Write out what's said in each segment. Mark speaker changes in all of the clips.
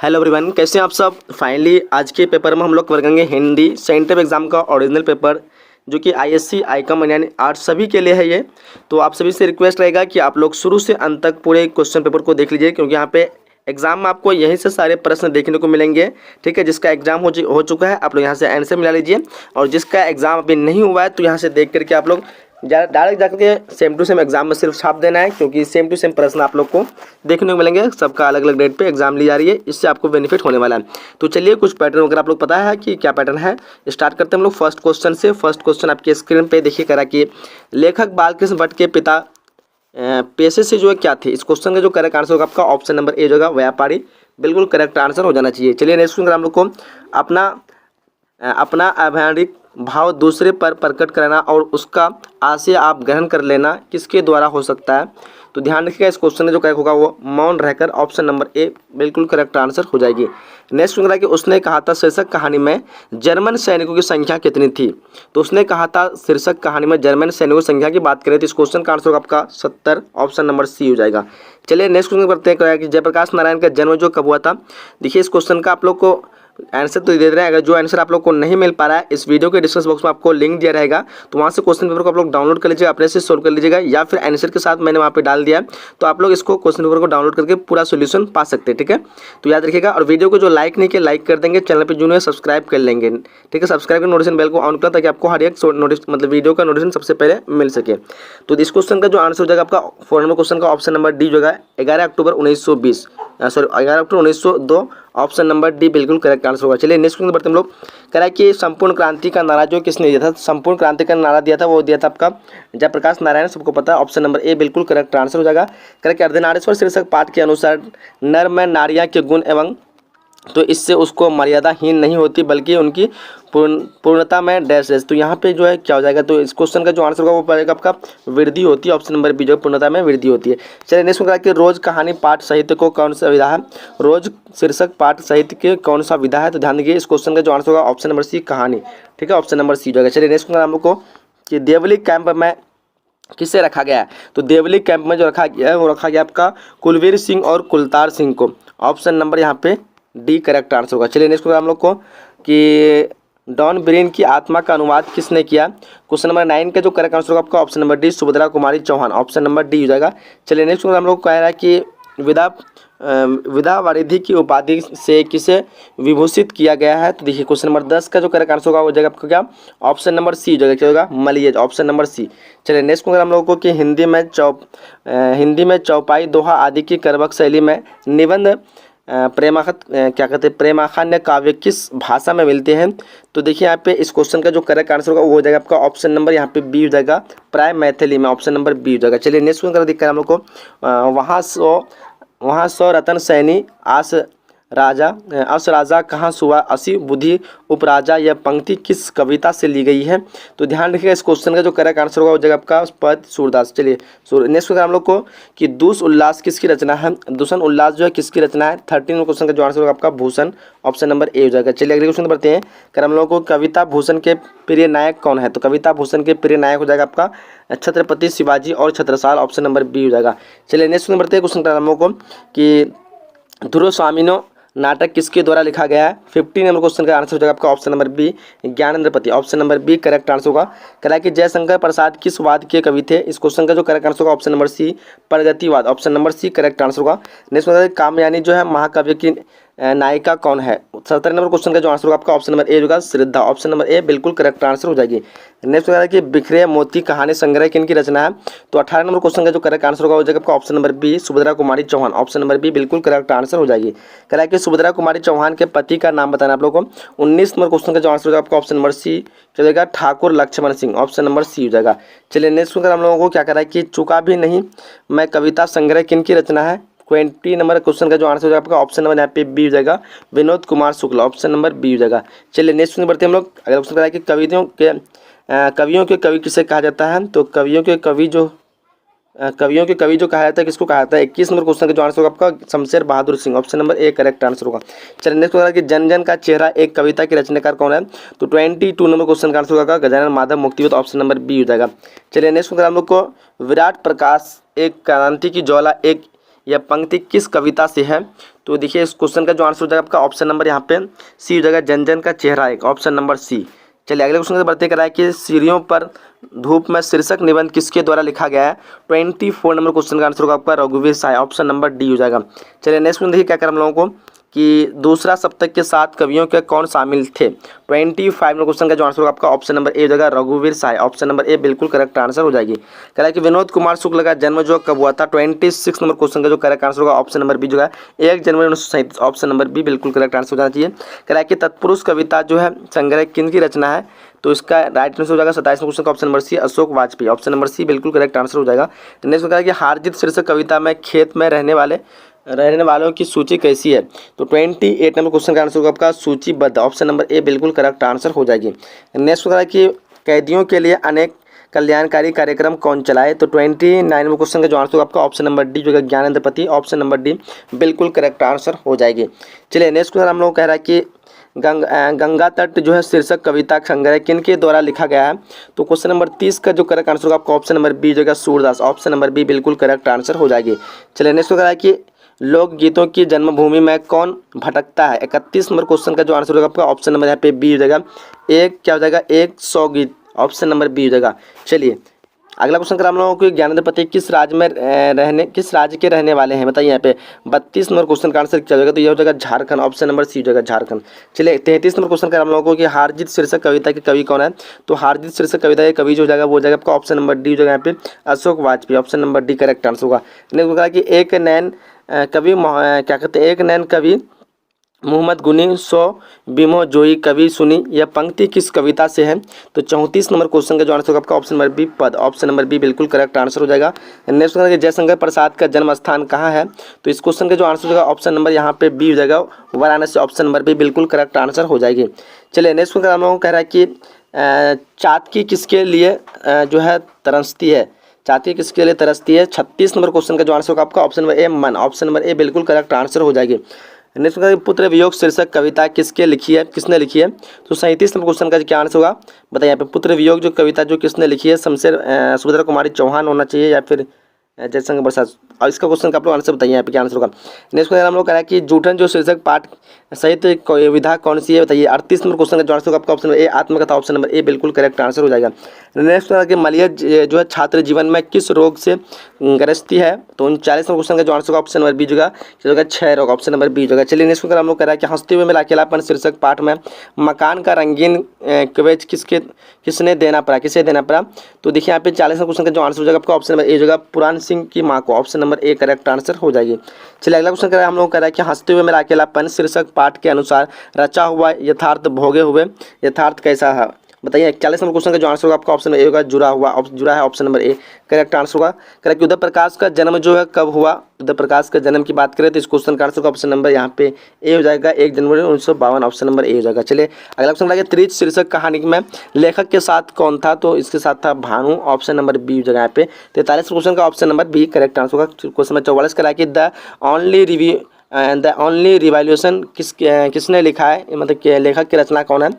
Speaker 1: Hello everyone, कैसे हैं आप सब। फाइनली आज के पेपर में हम लोग कवर करेंगे हिंदी सेंट्रल एग्जाम का ओरिजिनल पेपर, जो कि आईएससी आईकॉम यानी आर्ट्स सभी के लिए है ये। तो आप सभी से रिक्वेस्ट रहेगा कि आप लोग शुरू से अंत तक पूरे क्वेश्चन पेपर को देख लीजिए, क्योंकि यहाँ पे एग्जाम में आपको यहीं से सारे प्रश्न देखने को मिलेंगे। ठीक है, जिसका एग्जाम हो चुका है आप लोग यहाँ से आंसर मिला लीजिए, और जिसका एग्जाम अभी नहीं हुआ है तो यहाँ से देख करके आप लोग डायरेक्ट जाकर के सेम टू सेम एग्जाम में सिर्फ छाप देना है, क्योंकि सेम टू सेम प्रश्न आप लोग को देखने को मिलेंगे। सबका अलग अलग डेट पे एग्जाम ली जा रही है, इससे आपको बेनिफिट होने वाला है। तो चलिए कुछ पैटर्न वगैरह आप लोग पता है कि क्या पैटर्न है, स्टार्ट करते हैं हम लोग फर्स्ट क्वेश्चन से। फर्स्ट क्वेश्चन आपकी स्क्रीन पे देखिए करा कि लेखक बालकृष्ण भट्ट के पिता पेशे से जो है क्या थे। इस क्वेश्चन का जो करेक्ट आंसर होगा आपका ऑप्शन नंबर ए जो होगा व्यापारी, बिल्कुल करेक्ट आंसर हो जाना चाहिए। चलिए नेक्स्ट क्वेश्चन हम लोग को अपना अव्यावहारिक भाव दूसरे पर प्रकट कराना और उसका आशय आप ग्रहण कर लेना किसके द्वारा हो सकता है। तो ध्यान रखिएगा, इस क्वेश्चन में जो करेक्ट होगा वो मौन रहकर, ऑप्शन नंबर ए बिल्कुल करेक्ट आंसर हो जाएगी। नेक्स्ट क्वेश्चन है कि उसने कहा था शीर्षक कहानी में जर्मन सैनिकों की संख्या कितनी थी। तो उसने कहा था शीर्षक कहानी में जर्मन सैनिकों की संख्या की बात करें तो इस क्वेश्चन का आंसर होगा आपका 70, ऑप्शन नंबर सी हो जाएगा। चलिए नेक्स्ट क्वेश्चन करते हैं कि जयप्रकाश नारायण का जन्म जो कब हुआ था। देखिए इस क्वेश्चन का आप लोग को आंसर तो दे रहे हैं, अगर जो आंसर आप लोग को नहीं मिल पा रहा है इस वीडियो के डिस्क्रिप्शन बॉक्स में आपको लिंक दिया रहेगा, तो वहाँ से क्वेश्चन पेपर को आप लोग डाउनलोड कर लीजिएगा, अपने से सोल्व कर लीजिएगा, या फिर आंसर के साथ मैंने वहाँ पे डाल दिया है, तो आप लोग इसको क्वेश्चन पेपर को डाउनलोड करके पूरा सोल्यूशन पा सकते हैं। ठीक है, तो याद रखिएगा, और वीडियो को जो लाइक नहीं किया लाइक कर देंगे, चैनल पर जो है सब्सक्राइब कर लेंगे। ठीक है, सब्सक्राइब कर नोटिफिकेशन बेल को ऑन कर, ताकि आपको हर एक वीडियो का नोटिफिकेशन सबसे पहले मिल सके। तो इस क्वेश्चन का जो आंसर हो जाएगा आपका 4 नंबर क्वेश्चन का ऑप्शन नंबर डी जो होगा 11 अक्टूबर 1902, ऑप्शन नंबर डी बिल्कुल करेक्ट आंसर होगा। चलिए नेक्स्ट क्वेश्चन बढ़ते हम लोग। कह रहा है कि संपूर्ण क्रांति का नारा जो किसने दिया था। संपूर्ण क्रांति का नारा दिया था वो दिया था आपका जयप्रकाश नारायण, सबको पता है, ऑप्शन नंबर ए बिल्कुल करेक्ट आंसर हो जाएगा। कह रहा है कि अर्धनारीश्वर शीर्षक पाठ के अनुसार नर में नारियां के गुण एवं तो इससे उसको मर्यादाहीन नहीं होती बल्कि उनकी पूर्णता में डैश है। तो यहाँ पे जो है क्या हो जाएगा, तो इस क्वेश्चन का जो आंसर होगा वो पड़ेगा आपका वृद्धि होती है, ऑप्शन नंबर बी जो पूर्णता में वृद्धि होती है। चलिए नेक्स्ट कहा कि रोज कहानी पाठ साहित्य को कौन सा विधा है। रोज शीर्षक पाठ साहित्य के कौन सा विधा है। तो ध्यान दीजिए, इस क्वेश्चन का जो आंसर होगा ऑप्शन नंबर सी कहानी। ठीक है, ऑप्शन नंबर सी जाएगा। चलिए नेक्स्ट हम लोग को कि देवली कैंप में किसे रखा गया है। तो देवली कैंप में जो रखा गया है वो रखा गया आपका कुलवीर सिंह और कुलतार सिंह को, ऑप्शन नंबर यहाँ पे डी करेक्ट आंसर होगा। चलिए नेक्स्ट हम लोग को कि डॉन ब्रेन की आत्मा का अनुवाद किसने किया। क्वेश्चन नंबर 9 का जो करेक्ट आंसर होगा आपका option number D Subhadra Kumari Chauhan, option number D हो जाएगा। चलिए नेक्स्ट हम लोग को कह रहा है कि विदा वारिधि की उपाधि से किसे विभूषित किया गया है। तो देखिए क्वेश्चन नंबर 10 का जो करेक्ट आंसर होगा हो जाएगा आपका क्या, ऑप्शन नंबर सी हो जाएगा, क्या होगा मलियज, ऑप्शन नंबर सी। चलिए नेक्स्ट हम लोगों को कि हिंदी में चौपाई दोहा आदि की करवक शैली में निबंध प्रेमाखान्य काव्य किस भाषा में मिलते हैं। तो देखिए यहाँ पे इस क्वेश्चन का जो करेक्ट आंसर होगा वो हो जाएगा आपका ऑप्शन नंबर यहाँ पे बी हो जाएगा, प्राय मैथिली में, ऑप्शन नंबर बी हो जाएगा। चलिए नेक्स्ट क्वेश्चन दिक्कत हम लोग को वहाँ सौ रतन सैनी अस राजा कहाँ सुआ असी बुद्धि उपराजा, यह पंक्ति किस कविता से ली गई है। तो ध्यान रखिएगा, इस क्वेश्चन का जो करेक्ट आंसर होगा हो जाएगा आपका पद सूरदास। चलिए नेक्स्ट हम लोग को कि दूष उल्लास किसकी रचना है। दूषण उल्लास जो है किसकी रचना है। 13 क्वेश्चन का जो आंसर होगा आपका भूषण, ऑप्शन नंबर ए हो जाएगा। चलिए अगले क्वेश्चन बढ़ते हैं। कर हम लोग को कविता भूषण के प्रिय नायक कौन है। तो कविता भूषण के प्रिय नायक हो जाएगा आपका छत्रपति शिवाजी और छत्रसाल, ऑप्शन नंबर बी हो जाएगा। चलिए नेक्स्ट क्वेश्चन बढ़ते हैं। क्वेश्चन हम लोग को कि ध्रुव स्वामिनो नाटक किसके द्वारा लिखा गया है। 15 नंबर क्वेश्चन का आंसर हो जाएगा आपका option number B Gyanendrapati, option number B correct answer होगा। कह रहा है कि जयशंकर प्रसाद किस वाद के कवि थे। इस क्वेश्चन का जो करेक्ट आंसर होगा ऑप्शन नंबर सी प्रगतिवाद, option number C correct answer होगा। नेक्स्ट कामयानी जो है महाकाव्य की नायिका कौन है। 17 नंबर क्वेश्चन का जो आंसर होगा आपका ऑप्शन नंबर ए होगा श्रद्धा, ऑप्शन नंबर ए बिल्कुल करेक्ट आंसर हो जाएगी। नेक्स्ट है कि बिखरे मोती कहानी संग्रह किनकी रचना है। तो 18 नंबर क्वेश्चन का जो करेक्ट आंसर होगा हो जाएगा आपका option number B Subhadra Kumari Chauhan, option number B बिल्कुल करेक्ट आंसर हो जाएगी। कह रहा है कि सुभद्रा कुमारी चौहान के पति का नाम बताना आप लोगों को। 19 नंबर क्वेश्चन का जो आंसर होगा आपका ऑप्शन नंबर सी हो जाएगा Thakur Lakshman Singh, option number C हो जाएगा। चलिए नेक्स्ट हम लोगों को क्या कह रहा है कि चुका भी नहीं मैं कविता संग्रह किनकी रचना है। 20 नंबर क्वेश्चन का जो आंसर हो जाएगा आपका ऑप्शन नंबर यहाँ पे बी हो जाएगा Vinod Kumar Shukla, option number B हो जाएगा। चलिए नेक्स्ट क्वेश्चन बढ़ते हैं हम लोग। अगला क्वेश्चन कह रहा है कि कवियों के कवि किसे कहा जाता है। तो कवियों के कवि जो कहा जाता है किसको कहा जाता है। 21 नंबर क्वेश्चन का जो आंसर होगा आपका Shamsher Bahadur Singh, option number A correct answer होगा। चलिए नेक्स्ट क्वेश्चन कि जन जन का चेहरा एक कविता के रचनाकार कौन है। तो 22 नंबर क्वेश्चन का आंसर होगा Gajanan Madhav Muktibodh, option number B हो जाएगा। चलिए नेक्स्ट क्वेश्चन हम लोग को विराट प्रकाश एक क्रांति की ज्वाला एक यह पंक्ति किस कविता से है। तो देखिए इस क्वेश्चन का जो आंसर हो जाएगा आपका ऑप्शन नंबर यहाँ पे सी हो जाएगा, जन जन का चेहरा एक, ऑप्शन नंबर सी। चलिए अगले क्वेश्चन की बढ़ते करा है कि सीढ़ियों पर धूप में शीर्षक निबंध किसके द्वारा लिखा गया है। 24 नंबर क्वेश्चन का आंसर होगा आपका रघुवीर साय, ऑप्शन नंबर डी हो जाएगा। चलिए नेक्स्ट क्वेश्चन देखिए क्या कर हम लोगों को कि दूसरा सप्तक के 7 कवियों के कौन शामिल थे। 25 नंबर क्वेश्चन का जो आंसर होगा आपका ऑप्शन नंबर ए हो जाएगा, रघुवीर साय, ऑप्शन नंबर ए बिल्कुल करेक्ट आंसर हो जाएगी। कह रहा है कि विनोद कुमार शुक्ल का जन्म जो कब हुआ था। 26 नंबर क्वेश्चन का जो करेक्ट आंसर होगा ऑप्शन नंबर बी जो है 1 जनवरी 1937, ऑप्शन नंबर बी बिल्कुल करेक्ट आंसर हो जाना चाहिए। कह रहा है कि तत्पुरुष कविता जो है संग्रह किन की रचना है, तो इसका राइट आंसर हो जाएगा 27 क्वेश्चन का option number C, Ashok Vajpayee, option number C बिल्कुल करेक्ट आंसर हो जाएगा। नेक्स्ट कह रहा है कि हारजीत शीर्षक कविता में खेत में रहने वालों की सूची कैसी है, तो 28 नंबर क्वेश्चन का आंसर होगा आपका सूचीबद्ध, ऑप्शन नंबर ए बिल्कुल करेक्ट आंसर हो जाएगी। नेक्स्ट कह रहा है कि कैदियों के लिए अनेक कल्याणकारी कार्यक्रम कौन चलाए, तो 29 नंबर क्वेश्चन का जो आंसर होगा आपका ऑप्शन नंबर डी जो है ज्ञानेंद्र पति, ऑप्शन नंबर डी बिल्कुल करेक्ट आंसर हो जाएगी। चलिए नेक्स्ट क्वेश्चन हम लोग कह रहा है कि गंगा तट जो है शीर्षक कविता संग्रह किन के द्वारा लिखा गया है, तो क्वेश्चन नंबर 30 का जो करेक्ट आंसर होगा आपका ऑप्शन नंबर बी जो है सूरदास, ऑप्शन नंबर बी बिल्कुल करेक्ट आंसर हो जाएगी। चलिए नेक्स्ट कह रहा है कि लोकगीतों की जन्मभूमि में कौन भटकता है। 31 नंबर क्वेश्चन का जो आंसर होगा आपका ऑप्शन नंबर यहाँ पे बी हो जाएगा, एक क्या हो जाएगा 100 गीत, ऑप्शन नंबर बी हो जाएगा। चलिए अगला क्वेश्चन कर हम लोगों को ज्ञानेंद्र पति किस राज्य के रहने वाले हैं, बताइए यहाँ पे। 32 नंबर क्वेश्चन का आंसर क्या हो जाएगा, तो ये हो जाएगा झारखंड, ऑप्शन नंबर सी हो जाएगा झारखंड। चलिए 33 नंबर क्वेश्चन कर हम लोगों को कि हारजीत शीर्षक कविता के कवि कौन है, तो हारजीत शीर्षक कविता के कवि जो हो जाएगा वो हो जाएगा आपका ऑप्शन नंबर डी हो जाएगा यहाँ पे Ashok Vajpayee, option number D correct answer होगा। नेक्स्ट कहा कि एक नैन कवि मोहम्मद गुनी सो बिमो जोई कवि सुनी, यह पंक्ति किस कविता से है, तो 34 नंबर क्वेश्चन का जो आंसर होगा आपका ऑप्शन नंबर बी पद, ऑप्शन नंबर बी बिल्कुल करेक्ट आंसर हो जाएगा। नेक्स्ट क्वेश्चन जयशंकर प्रसाद का जन्म स्थान कहाँ है, तो इस क्वेश्चन का जो आंसर होगा ऑप्शन नंबर यहाँ पे बी हो जाएगा वाराणसी, ऑप्शन नंबर बी बिल्कुल करेक्ट आंसर हो जाएगी। चलिए नेक्स्ट क्वेश्चन हम लोगों को कह रहा है कि चातकी किसके लिए जो है तरसती है, चातकी किसके लिए तरसती है। 36 नंबर क्वेश्चन का जो आंसर होगा आपका ऑप्शन नंबर ए मन, ऑप्शन नंबर ए बिल्कुल करेक्ट आंसर हो जाएगी। नेक्स्ट पुत्र वियोग शीर्षक कविता किसने लिखी है, तो 37 नंबर क्वेश्चन का क्या आंसर होगा, बताइए यहाँ पे। पुत्र वियोग जो कविता जो किसने लिखी है, शमशेर सुभद्रा कुमारी चौहान होना चाहिए या फिर जयशंकर प्रसाद, और इसका क्वेश्चन का आप लोग आंसर बताइए यहाँ पे क्या आंसर होगा। नेक्स्ट क्वेश्चन हम लोग कह रहा है कि जूठन जो शीर्षक पाठ सहित विधा कौन सी है, बताइए। 38 नंबर क्वेश्चन का जो आंसर होगा आपका ऑप्शन नंबर ए आत्मकथा, ऑप्शन नंबर ए बिल्कुल करेक्ट आंसर हो जाएगा। नेक्स्ट क्वेश्चन कि मलयज जो है छात्र जीवन में किस रोग से ग्रस्ती है, तो 39 नंबर क्वेश्चन का जो आंसर होगा ऑप्शन नंबर बी होगा क्षय रोग, ऑप्शन नंबर बी होगा। चलिए नेक्स्ट क्वेश्चन हम लोग कह रहा है कि हंसते हुए मेरा अकेलापन शीर्षक पाठ में मकान का रंगीन कवच किसे देना पड़ा, तो देखिए यहाँ पे 40 नंबर क्वेश्चन का जो आंसर हो जाएगा आपका ऑप्शन नंबर ए होगा पुराण सिंह की माँ को, option number A correct answer हो जाएगी। चलिए अगला क्वेश्चन हम लोग कह रहा है कि हंसते हुए मेरा अकेलापन शीर्षक पाठ के अनुसार रचा हुआ यथार्थ भोगे हुए यथार्थ कैसा है, बताइए। 41 नंबर क्वेश्चन का जो आंसर होगा आपका ऑप्शन ए होगा जुड़ा है, option number A correct answer होगा। करेक्ट कि उदय प्रकाश का जन्म जो है कब हुआ, उदय प्रकाश का जन्म की बात करें तो इस क्वेश्चन का आंसर ऑप्शन नंबर यहाँ पे ए हो जाएगा 1 जनवरी 1952, ऑप्शन नंबर ए हो जाएगा। चलिए अगला क्वेश्चन लगे त्रिज शीर्षक कहानी में लेखक के साथ कौन था, तो इसके साथ था भानु, ऑप्शन नंबर बी हो जाएगा यहाँ पे। 43 क्वेश्चन का option number B correct answer होगा। क्वेश्चन नंबर 44 करा कि द ओनली रिवॉल्यूशन किसने लिखा है, मतलब लेखक की रचना कौन है,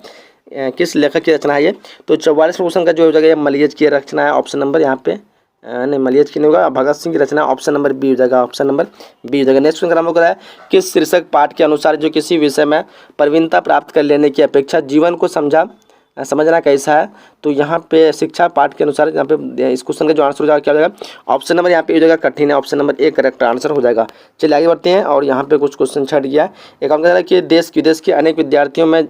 Speaker 1: किस लेखक की रचना है ये, तो 44 क्वेश्चन का जो हो जाएगा मलयज की रचना है, ऑप्शन नंबर यहाँ पे नहीं मलयज की नहीं होगा, भगत सिंह की रचना, ऑप्शन नंबर बी हो जाएगा, ऑप्शन नंबर बी हो जाएगा। नेक्स्ट क्वेश्चन हम लोग है किस शीर्षक पाठ के अनुसार जो किसी विषय में प्रवीणता प्राप्त कर लेने की अपेक्षा जीवन को समझना कैसा है, तो यहाँ पे शिक्षा पाठ के अनुसार यहाँ पे इस क्वेश्चन का जो आंसर हो जाएगा क्या हो जाएगा, ऑप्शन नंबर यहाँ पे हो जाएगा कठिन है, option number A correct answer हो जाएगा। चलिए आगे बढ़ते हैं और यहाँ पे कुछ क्वेश्चन छट गया है। एक हम कह रहा है कि देश विदेश के अनेक विद्यार्थियों में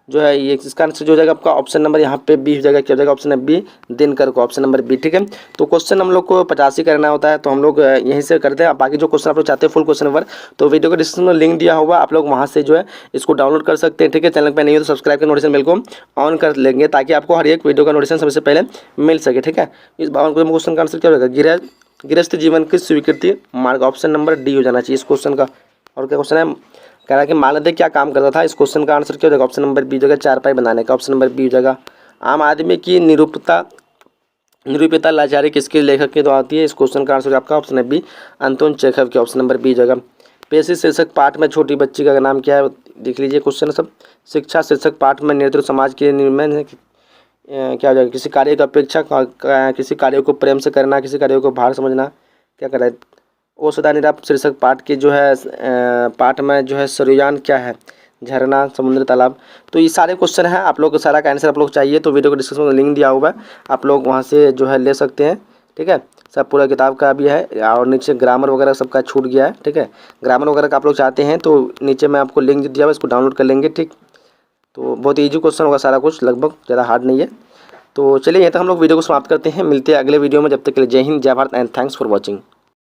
Speaker 1: जो है ये इसका आंसर जो हो जाएगा आपका ऑप्शन नंबर यहाँ पे बी हो जाएगा, क्या हो जाएगा ऑप्शन नंबर बी दिनकर को, ऑप्शन नंबर बी, ठीक है। तो क्वेश्चन हम लोग को 85 करना होता है तो हम लोग यहीं से करते हैं। बाकी जो क्वेश्चन आप लोग चाहते हैं फुल क्वेश्चन नंबर तो वीडियो को डिस्क्रिप्शन में लिंक दिया होगा, आप लोग वहाँ से जो है इसको डाउनलोड कर सकते हैं, ठीक है। चैनल पर नहीं हो तो सब्सक्राइब कर नोटिफिकेशन बेल को ऑन कर लेंगे ताकि आपको हर एक वीडियो का नोटिफिकेशन सबसे पहले मिल सके, ठीक है। इस 52 क्वेश्चन का आंसर क्या होगा, गृहस्थ जीवन की स्वीकृति मार्ग, ऑप्शन नंबर डी हो जाना चाहिए इस क्वेश्चन का। और क्या क्वेश्चन है, कह रहा है कि मालदे क्या काम करता था, इस क्वेश्चन का आंसर क्या हो जाएगा, ऑप्शन नंबर बी जगह चारपाई बनाने का, ऑप्शन नंबर बी हो जाएगा। आम आदमी की निरूपिता लाचारी किसके लेखक की द्वारा आती है, इस क्वेश्चन का आंसर आपका ऑप्शन है बी अंतोन चेखव के, ऑप्शन नंबर बी हो जाएगा। पेशी शीर्षक पाठ में छोटी बच्ची का नाम क्या है, देख लीजिए क्वेश्चन सब। शिक्षा शीर्षक पाठ में नेतृत्व समाज के निर्णय क्या हो जाएगा, किसी कार्य की अपेक्षा किसी कार्य को प्रेम से करना, किसी कार्य को भार समझना, क्या कर रहा है ओसदा निराप शीर्षक पाठ के जो है पाठ में जो है सरयुजान क्या है, झरना, समुद्र, तालाब। तो ये सारे क्वेश्चन हैं, आप लोग को सारा का आंसर आप लोग चाहिए तो वीडियो को डिस्क्रिप्शन में लिंक दिया हुआ है, आप लोग वहाँ से जो है ले सकते हैं। ठीक है, सब पूरा किताब का भी है और नीचे ग्रामर वगैरह सबका छूट गया है। ठीक है, ग्रामर वगैरह का आप लोग चाहते हैं तो नीचे मैं आपको लिंक दिया हुआ है, इसको डाउनलोड कर लेंगे। ठीक, तो बहुत ईजी क्वेश्चन होगा सारा कुछ, लगभग ज़्यादा हार्ड नहीं है। तो चलिए यहाँ तक हम लोग वीडियो को समाप्त करते हैं, मिलते हैं अगले वीडियो में। जब तक के लिए जय हिंद, जय Bharat and thanks for watching.